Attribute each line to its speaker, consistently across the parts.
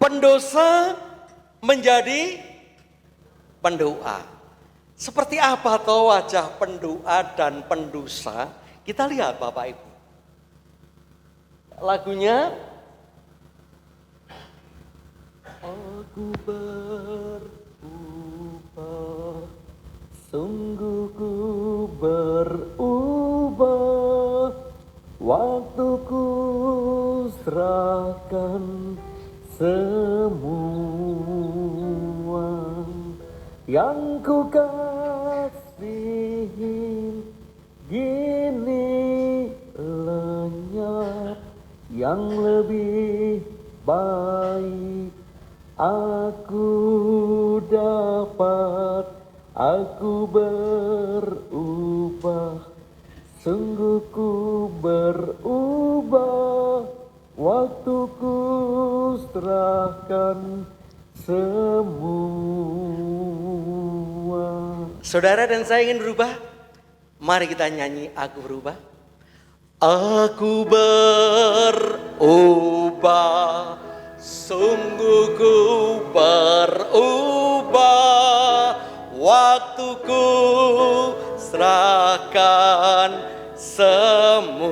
Speaker 1: pendosa menjadi pendoa. Seperti apa toh wajah pendoa dan pendosa? Kita lihat Bapak Ibu. Lagunya aku berubah, sungguh ku berubah, waktuku serahkan semua yang ku kasihi, gini lenyap yang lebih baik aku dapat, aku berubah, sungguh ku berubah, waktuku serahkan semua. Saudara dan saya ingin berubah? Mari kita nyanyi Aku Berubah. Aku berubah, sungguh ku berubah, waktuku serahkan semua.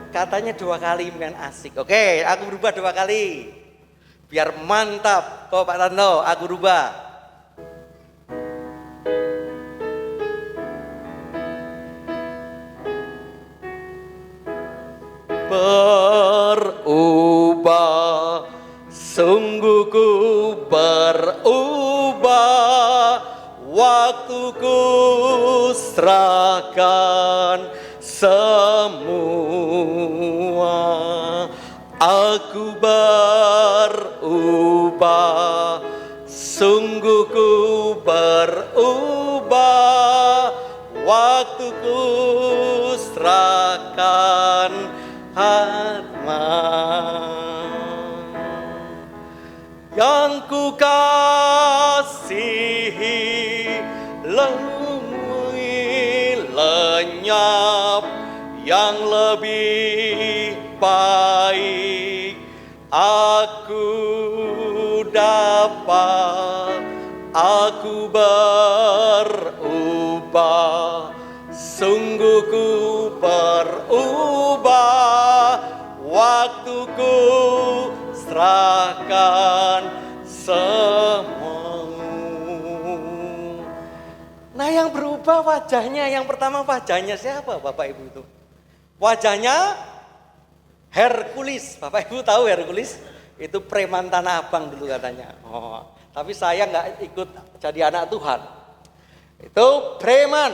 Speaker 1: Katanya 2 kali main asik. Oke, aku berubah 2 kali. Biar mantap. Kok Pak Tanto, aku berubah. Berubah, sungguh ku berubah, waktuku serahkan semua. Aku berubah, sungguh ku berubah, waktuku serahkan yang ku kasihi, lenyap yang lebih baik aku dapat, aku berubah, sungguh ku berubah, waktuku serahkan semua. Nah, yang berubah wajahnya, yang pertama wajahnya siapa Bapak Ibu itu? Wajahnya Hercules. Bapak Ibu tahu Hercules? Itu preman Tanah Abang dulu katanya. Oh, tapi saya nggak ikut jadi anak Tuhan. Itu preman,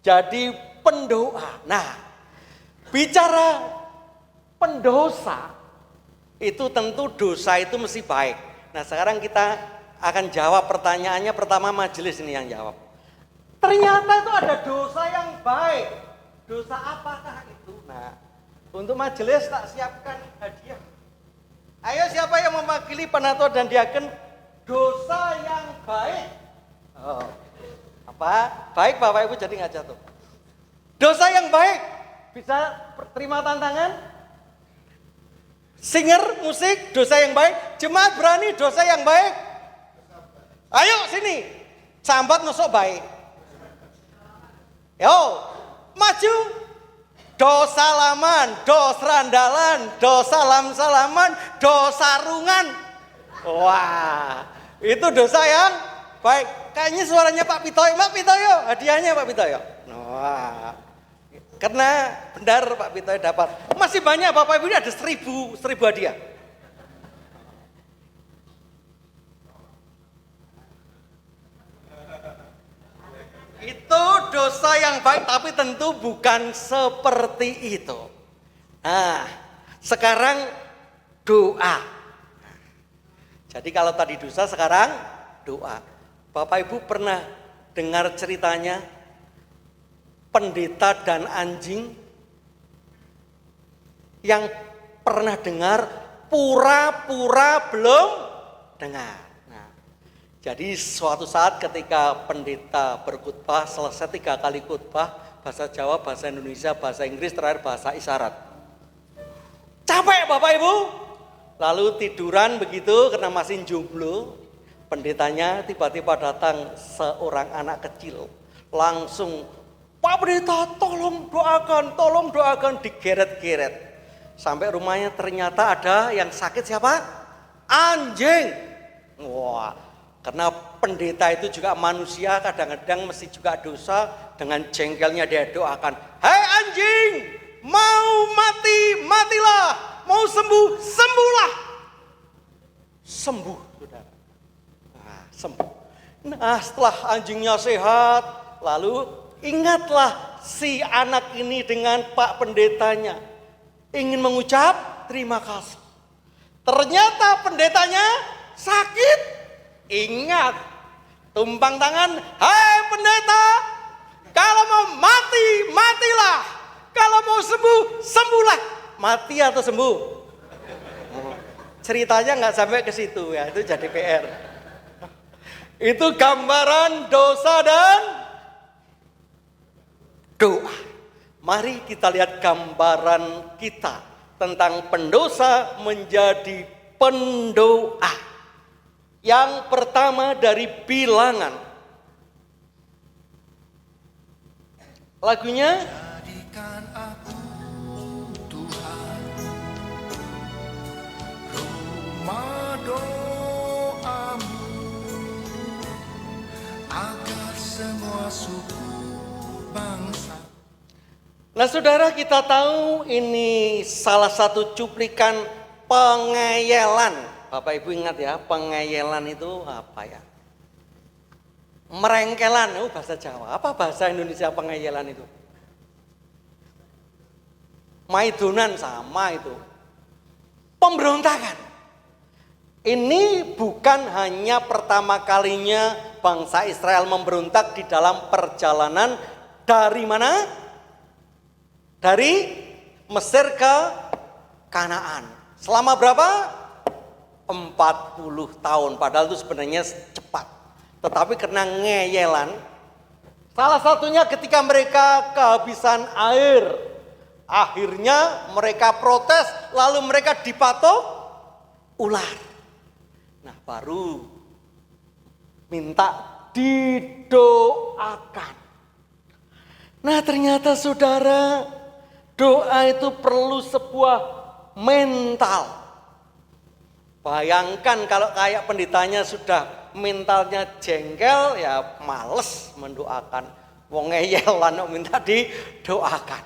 Speaker 1: jadi pendoa. Nah, bicara pendosa, itu tentu dosa itu mesti baik. Nah, sekarang kita akan jawab pertanyaannya. Pertama majelis ini yang jawab. Ternyata itu ada dosa yang baik. Dosa apakah itu? Nah, untuk majelis tak siapkan hadiah. Ayo, siapa yang mewakili penatua dan diaken dosa yang baik? Oh, apa? Baik Bapak Ibu, jadi nggak jatuh. Dosa yang baik, bisa terima tantangan? Singer, musik, dosa yang baik. Jemaat berani, dosa yang baik. Ayo sini, sambat nusuk baik. Yo, maju. Dosa laman, dos randalan, dos salam-salaman, dos sarungan. Wah, itu dosa yang baik. Kayaknya suaranya Pak Pitoyo. Pak Pitoyo, hadiahnya Pak Pitoyo. Wah, karena benar Pak Pitoyo dapat. Masih banyak Bapak Ibu, ini ada 1000 hadiah. Itu dosa yang baik, tapi tentu bukan seperti itu. Nah, sekarang doa. Jadi kalau tadi dosa, sekarang doa. Bapak Ibu pernah dengar ceritanya pendeta dan anjing? Yang pernah dengar pura-pura belum dengar. Jadi suatu saat ketika pendeta berkhotbah, selesai 3 kali khotbah, bahasa Jawa, bahasa Indonesia, bahasa Inggris, terakhir bahasa isyarat. Capek Bapak Ibu? Lalu tiduran begitu karena masih jomblo. Pendetanya tiba-tiba datang seorang anak kecil. Langsung, Pak Pendeta tolong doakan, digeret-geret. Sampai rumahnya ternyata ada yang sakit siapa? Anjing. Wah, karena pendeta itu juga manusia, kadang-kadang mesti juga dosa. Dengan jengkelnya dia doakan, hei anjing, mau mati, matilah, mau sembuh, sembuhlah. Sembuh, saudara. Nah, sembuh. Nah, setelah anjingnya sehat, lalu ingatlah si anak ini dengan Pak Pendetanya. Ingin mengucap terima kasih. Ternyata pendetanya sakit. Ingat, tumpang tangan, hai pendeta, kalau mau mati, matilah. Kalau mau sembuh, sembuhlah. Mati atau sembuh? Ceritanya nggak sampai ke situ ya, itu jadi PR. Itu gambaran dosa dan doa. Mari kita lihat gambaran kita tentang pendosa menjadi pendoa. Yang pertama dari Bilangan. Lagunya, jadikan aku Tuhan rumah doamu, agar semua suku bangsa. Nah saudara, kita tahu ini salah satu cuplikan pengeyelan. Bapak Ibu ingat ya, pengeyelan itu apa ya? Merengkelan, bahasa Jawa. Apa bahasa Indonesia pengeyelan itu? Maidonan sama itu. Pemberontakan. Ini bukan hanya pertama kalinya bangsa Israel memberontak di dalam perjalanan dari mana? Dari Mesir ke Kanaan. Selama berapa? 40 tahun. Padahal itu sebenarnya cepat. Tetapi karena ngeyelan, salah satunya ketika mereka kehabisan air. Akhirnya mereka protes, lalu mereka dipatok ular. Nah baru minta didoakan. Nah ternyata saudara, doa itu perlu sebuah mental. Bayangkan kalau kayak pendetanya sudah mentalnya jengkel, ya males mendoakan. Wong ngeyelan minta didoakan.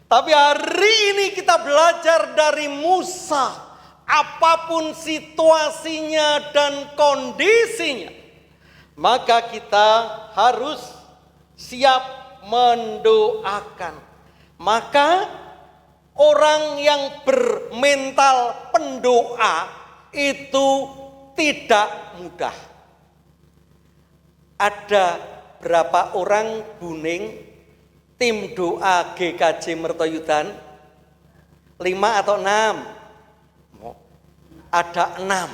Speaker 1: Tapi hari ini kita belajar dari Musa. Apapun situasinya dan kondisinya, maka kita harus siap mendoakan. Maka orang yang bermental pendoa itu tidak mudah. Ada berapa orang Buning tim doa GKJ Mertoyudan? 5 atau 6? Ada 6.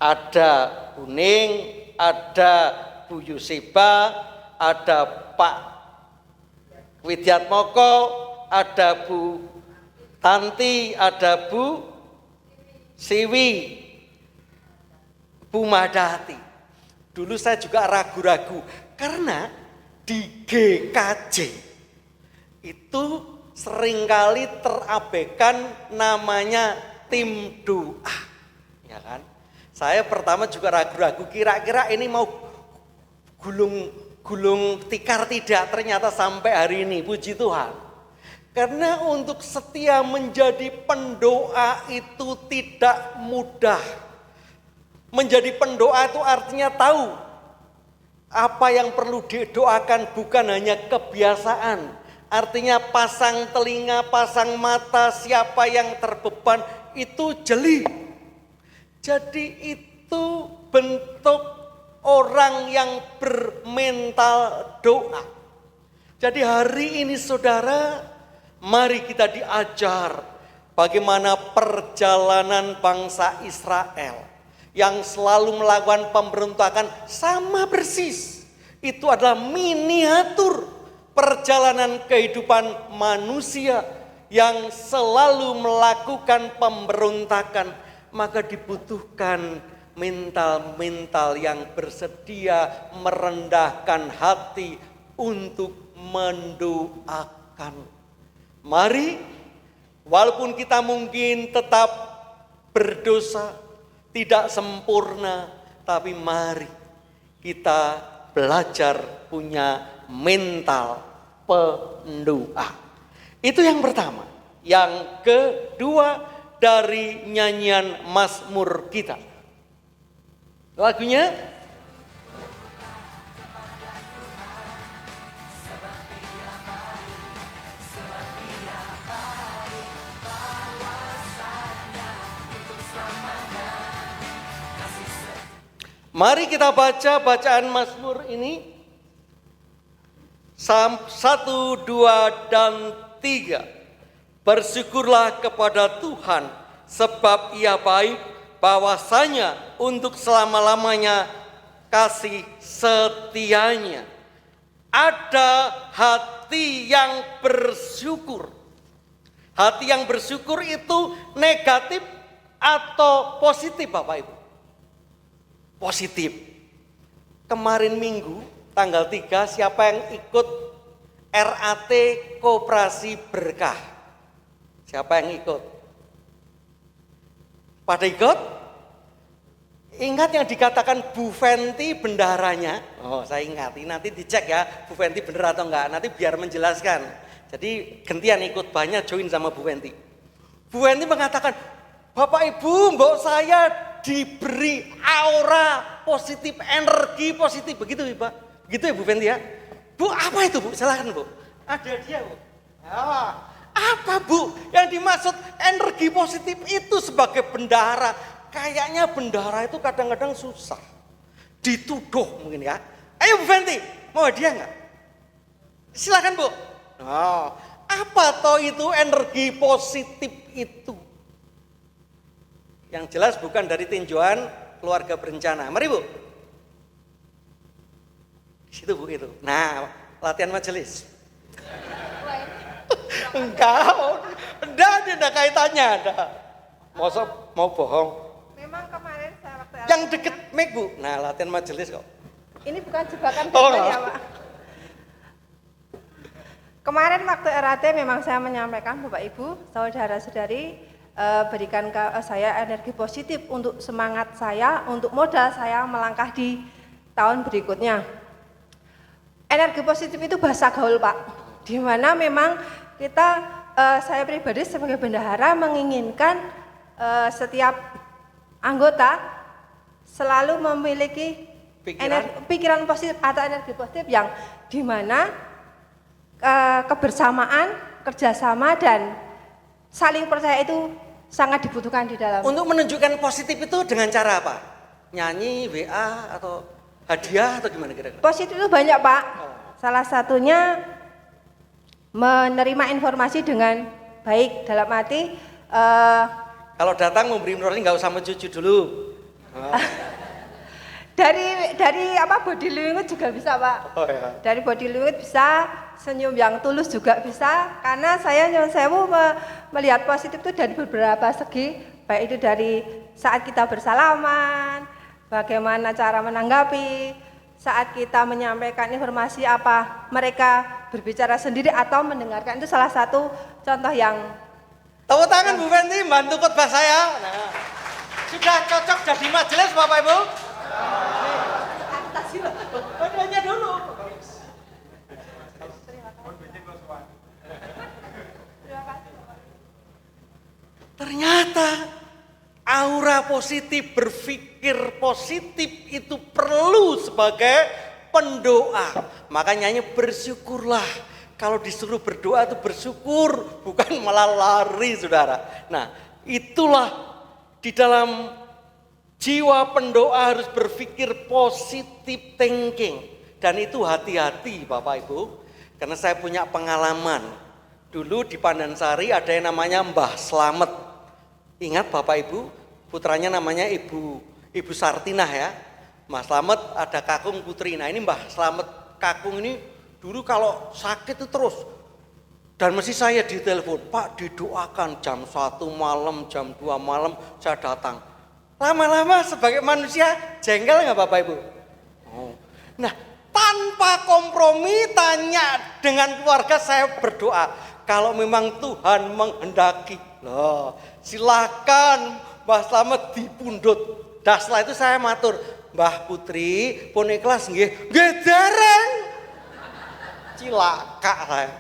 Speaker 1: Ada Buning, ada Bu Yusiba, ada Pak Widyat Moko, ada Bu Tanti, ada Bu Siwi, Bu Madati. Dulu saya juga ragu-ragu karena di GKJ itu seringkali terabaikan namanya tim doa, ya kan? Saya pertama juga ragu-ragu, kira-kira ini mau gulung tikar tidak, ternyata sampai hari ini, puji Tuhan. Karena untuk setia menjadi pendoa itu tidak mudah. Menjadi pendoa itu artinya tahu apa yang perlu didoakan, bukan hanya kebiasaan. Artinya pasang telinga, pasang mata, siapa yang terbeban itu jeli. Jadi itu bentuk orang yang bermental doa. Jadi hari ini saudara, mari kita diajar bagaimana perjalanan bangsa Israel yang selalu melakukan pemberontakan sama persis. Itu adalah miniatur perjalanan kehidupan manusia yang selalu melakukan pemberontakan, maka dibutuhkan mental-mental yang bersedia merendahkan hati untuk mendoakan. Mari, walaupun kita mungkin tetap berdosa, tidak sempurna, tapi mari kita belajar punya mental pendoa. Itu yang pertama. Yang kedua dari nyanyian Mazmur kita. Lagunya mari kita baca bacaan Mazmur ini. 1, 2, dan 3. Bersyukurlah kepada Tuhan sebab Ia baik, bahwasanya untuk selama-lamanya kasih setianya. Ada hati yang bersyukur. Hati yang bersyukur itu negatif atau positif Bapak Ibu? Positif. Kemarin Minggu tanggal 3 siapa yang ikut RAT Koperasi Berkah? Siapa yang ikut? Pada ikut? Ingat yang dikatakan Bu Fenty bendaharanya? Oh, saya ingat. Nanti dicek ya Bu Fenty benar atau enggak. Nanti biar menjelaskan. Jadi gantian ikut, banyak join sama Bu Fenty. Bu Fenty mengatakan, Bapak Ibu, mbok saya diberi aura positif, energi positif. Begitu Pak? Begitu ya Bu Fenty ya? Bu, apa itu Bu? Silakan Bu. Ada dia Bu. Apa Bu? Yang dimaksud energi positif itu sebagai bendahara. Kayaknya bendahara itu kadang-kadang susah. Dituduh mungkin ya. Ayo Bu Fenty, mau hadiah enggak? Silakan Bu. Oh, apa toh itu energi positif itu? Yang jelas bukan dari tinjauan keluarga berencana. Mari Bu. Di situ Bu itu. Nah, latihan majelis. Enggak ada kaitannya ada. Mau bohong?
Speaker 2: Memang kemarin saya waktu
Speaker 1: yang deket mic Bu. Nah, latihan majelis kok.
Speaker 2: Ini bukan jebakan ya Pak. Kemarin waktu RAT memang saya menyampaikan Bapak Ibu, saudara-saudari, berikan ke saya energi positif untuk semangat saya, untuk modal saya melangkah di tahun berikutnya. Energi positif itu bahasa gaul Pak, di mana memang kita, saya pribadi sebagai bendahara menginginkan setiap anggota selalu memiliki pikiran positif atau energi positif yang di mana kebersamaan, kerjasama dan saling percaya itu sangat dibutuhkan di dalam.
Speaker 1: Untuk menunjukkan positif itu dengan cara apa? Nyanyi, WA atau hadiah atau gimana kira-kira?
Speaker 2: Positif itu banyak Pak. Salah satunya menerima informasi dengan baik, dalam arti
Speaker 1: kalau datang memberi informasi nggak usah mencuci dulu.
Speaker 2: Dari apa body language juga bisa Pak.
Speaker 1: Oh, ya.
Speaker 2: Dari body language bisa, senyum yang tulus juga bisa. Karena saya melihat positif itu dari beberapa segi, baik itu dari saat kita bersalaman, bagaimana cara menanggapi, saat kita menyampaikan informasi apa mereka berbicara sendiri atau mendengarkan, itu salah satu contoh yang.
Speaker 1: Tepuk tangan Bu Fenty, bantu khotbah saya. Nah, sudah cocok jadi majelis Bapak Ibu? Hadiahnya dulu. Ternyata aura positif, berpikir positif itu perlu sebagai pendoa. Makanya bersyukurlah. Kalau disuruh berdoa itu bersyukur, bukan malah lari saudara. Nah, itulah di dalam jiwa pendoa harus berpikir positif thinking. Dan itu hati-hati Bapak Ibu. Karena saya punya pengalaman. Dulu di Pandansari ada yang namanya Mbah Slamet. Ingat Bapak Ibu, putranya namanya Ibu Sartinah ya. Mbah Slamet ada Kakung Putri. Nah ini Mbah Slamet Kakung ini dulu kalau sakit itu terus Dan mesti saya ditelepon, Pak didoakan jam 1 malam, jam 2 malam saya datang. Lama-lama sebagai manusia jengkel nggak Bapak Ibu? Oh. Nah, tanpa kompromi tanya dengan keluarga saya berdoa. Kalau memang Tuhan menghendaki, loh, silakan Mbah Slamet dipundhut. Dah setelah itu saya matur, Mbah Putri pun ikhlas nggih. Nggih dereng. Cilaka saya.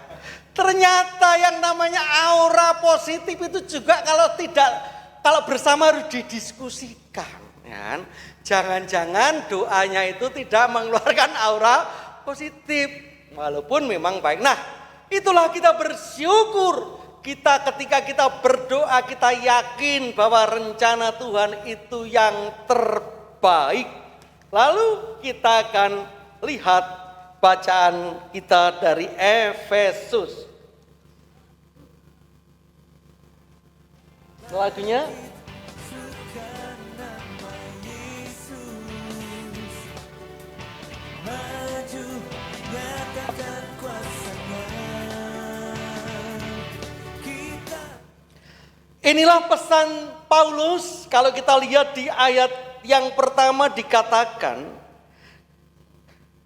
Speaker 1: Ternyata yang namanya aura positif itu juga kalau bersama harus didiskusikan, ya. Jangan-jangan doanya itu tidak mengeluarkan aura positif, walaupun memang baik. Nah, itulah kita bersyukur. Ketika kita berdoa, kita yakin bahwa rencana Tuhan itu yang terbaik. Lalu kita akan lihat bacaan kita dari Efesus. Lagunya inilah pesan Paulus. Kalau kita lihat di ayat yang pertama dikatakan,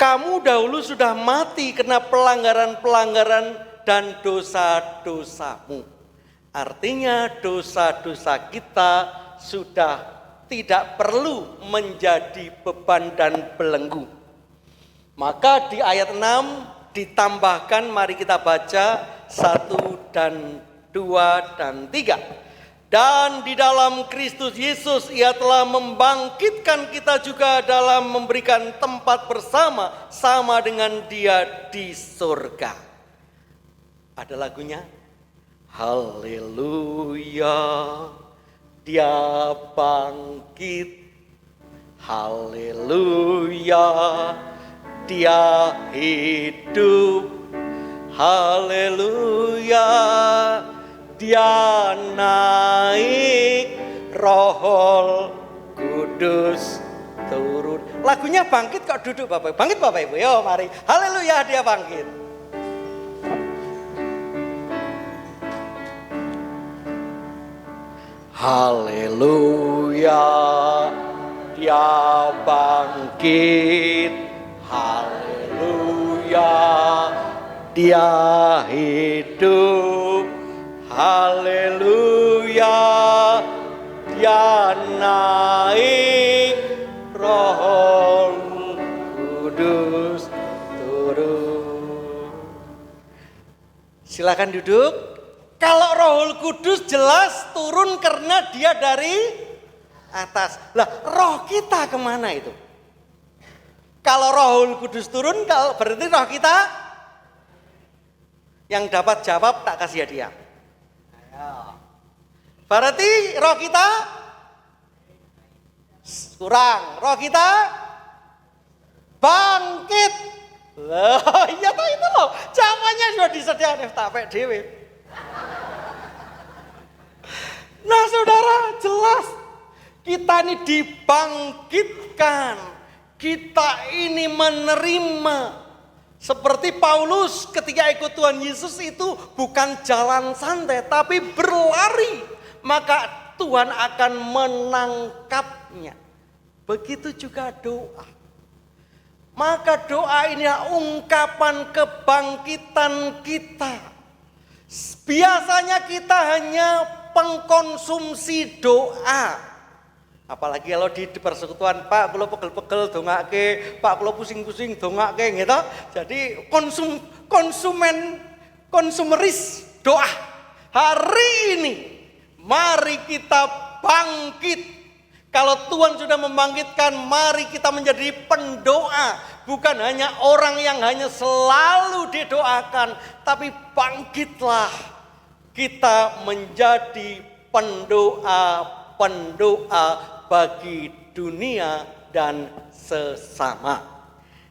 Speaker 1: kamu dahulu sudah mati karena pelanggaran-pelanggaran dan dosa-dosamu. Artinya dosa-dosa kita sudah tidak perlu menjadi beban dan belenggu. Maka di ayat 6 ditambahkan, mari kita baca 1 dan 2 dan 3. Dan di dalam Kristus Yesus ia telah membangkitkan kita juga dalam memberikan tempat bersama sama dengan Dia di surga. Ada lagunya? Haleluya, Dia bangkit. Haleluya, Dia hidup. Haleluya, Dia naik, Roh Kudus turun. Lagunya bangkit kok duduk Bapak. Bangkit Bapak Ibu, yo mari. Haleluya, Dia bangkit. Haleluya, Dia bangkit. Haleluya, Dia hidup. Haleluya, Dia naik, Roh Kudus turun. Silakan duduk. Kalau Roh Kudus jelas turun karena Dia dari atas. Lah, roh kita kemana itu? Kalau Roh Kudus turun, kalau berarti roh kita yang dapat jawab tak kasih hadiah. Berarti roh kita kurang, roh kita bangkit. Loh, iya toh itu loh. Jawabannya sudah disediakan FTP dewe. Nah, saudara, jelas kita ini dibangkitkan. Kita ini menerima. Seperti Paulus ketika ikut Tuhan Yesus itu bukan jalan santai tapi berlari, maka Tuhan akan menangkapnya. Begitu juga doa. Maka doa ini ungkapan kebangkitan kita. Biasanya kita hanya pengkonsumsi doa. Apalagi kalau di persekutuan, Pak kalau pegel-pegel dongake, Pak kalau pusing-pusing dongake gitu. Jadi konsumeris doa. Hari ini mari kita bangkit. Kalau Tuhan sudah membangkitkan, mari kita menjadi pendoa. Bukan hanya orang yang hanya selalu didoakan, tapi bangkitlah kita menjadi pendoa bagi dunia dan sesama.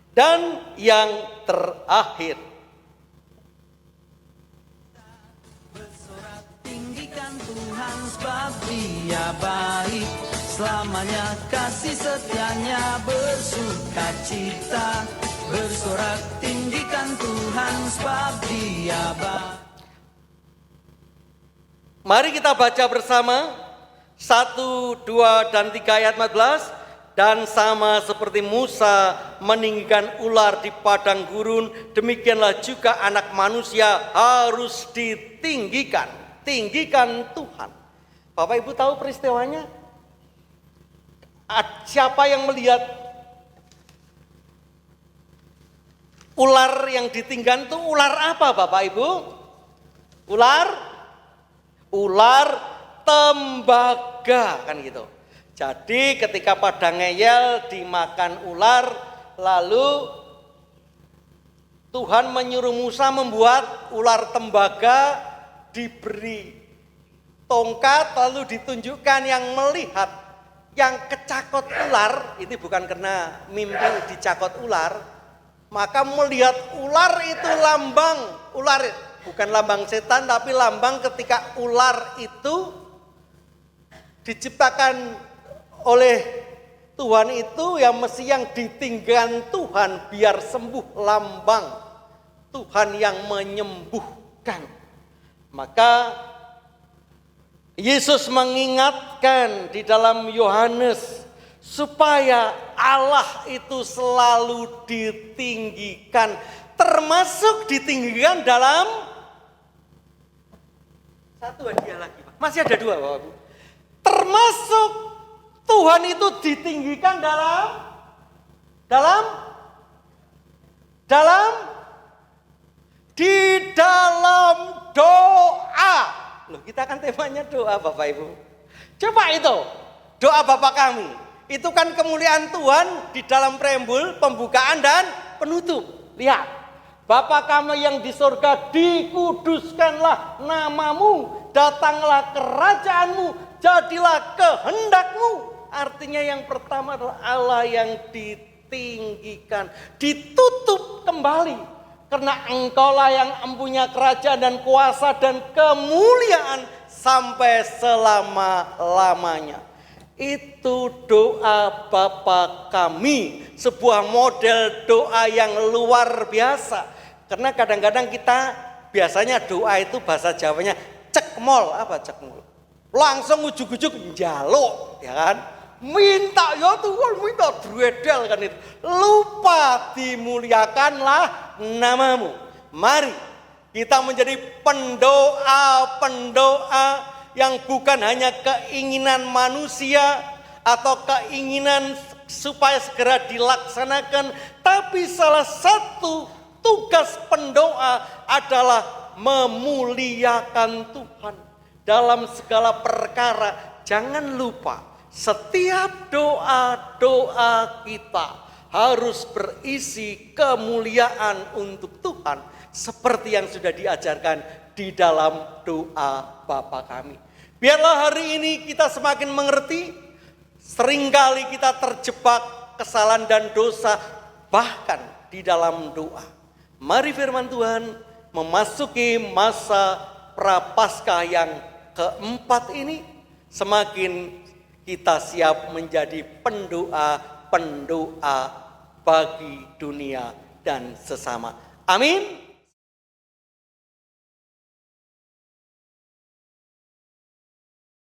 Speaker 1: Dan yang terakhir,
Speaker 3: bersorak tinggikan Tuhan sebab Dia baik, selamanya kasih setianya bersuka cita. Bersorak tinggikan Tuhan sebab Dia baik.
Speaker 1: Mari kita baca bersama 1, 2, dan 3 ayat 14. Dan sama seperti Musa meninggikan ular di padang gurun, demikianlah juga anak manusia harus ditinggikan. Tinggikan Tuhan. Bapak Ibu tahu peristiwanya? Siapa yang melihat ular yang ditinggikan itu ular apa Bapak Ibu? Ular tembaga kan gitu. Jadi ketika pada ngeyel dimakan ular, lalu Tuhan menyuruh Musa membuat ular tembaga, diberi tongkat lalu ditunjukkan yang melihat, yang kecakot ular, ini bukan karena mimpi dicakot ular, maka melihat ular itu lambang, ular bukan lambang setan tapi lambang ketika ular itu diciptakan oleh Tuhan itu yang mesti yang ditinggikan Tuhan biar sembuh, lambang Tuhan yang menyembuhkan. Maka Yesus mengingatkan di dalam Yohanes supaya Allah itu selalu ditinggikan, termasuk ditinggikan dalam satu hadiah lagi, Pak. Masih ada 2, Bapak Ibu. Termasuk Tuhan itu ditinggikan di dalam doa. Loh, kita kan temanya doa Bapak Ibu. Coba itu, doa Bapa kami. Itu kan kemuliaan Tuhan di dalam preambul, pembukaan dan penutup. Lihat, Bapa kami yang di surga, dikuduskanlah namamu, datanglah kerajaanmu, jadilah kehendakmu. Artinya yang pertama adalah Allah yang ditinggikan, ditutup kembali. Karena engkaulah yang mempunyai kerajaan dan kuasa dan kemuliaan sampai selama-lamanya. Itu doa Bapa kami, sebuah model doa yang luar biasa. Karena kadang-kadang kita biasanya doa itu bahasa Jawanya cekmol, apa cekmol? Langsung ujuk-ujuk njaluk, ya kan? Minta ya Tuhan, minta duedel kan itu. Lupa dimuliakanlah namamu. Mari kita menjadi pendoa-pendoa yang bukan hanya keinginan manusia atau keinginan supaya segera dilaksanakan, tapi salah satu tugas pendoa adalah memuliakan Tuhan dalam segala perkara. Jangan lupa, setiap doa-doa kita harus berisi kemuliaan untuk Tuhan seperti yang sudah diajarkan di dalam doa Bapa kami. Biarlah hari ini kita semakin mengerti, seringkali kita terjebak kesalahan dan dosa bahkan di dalam doa. Mari firman Tuhan memasuki masa prapaskah yang keempat ini, semakin kita siap menjadi pendoa-pendoa bagi dunia dan sesama. Amin.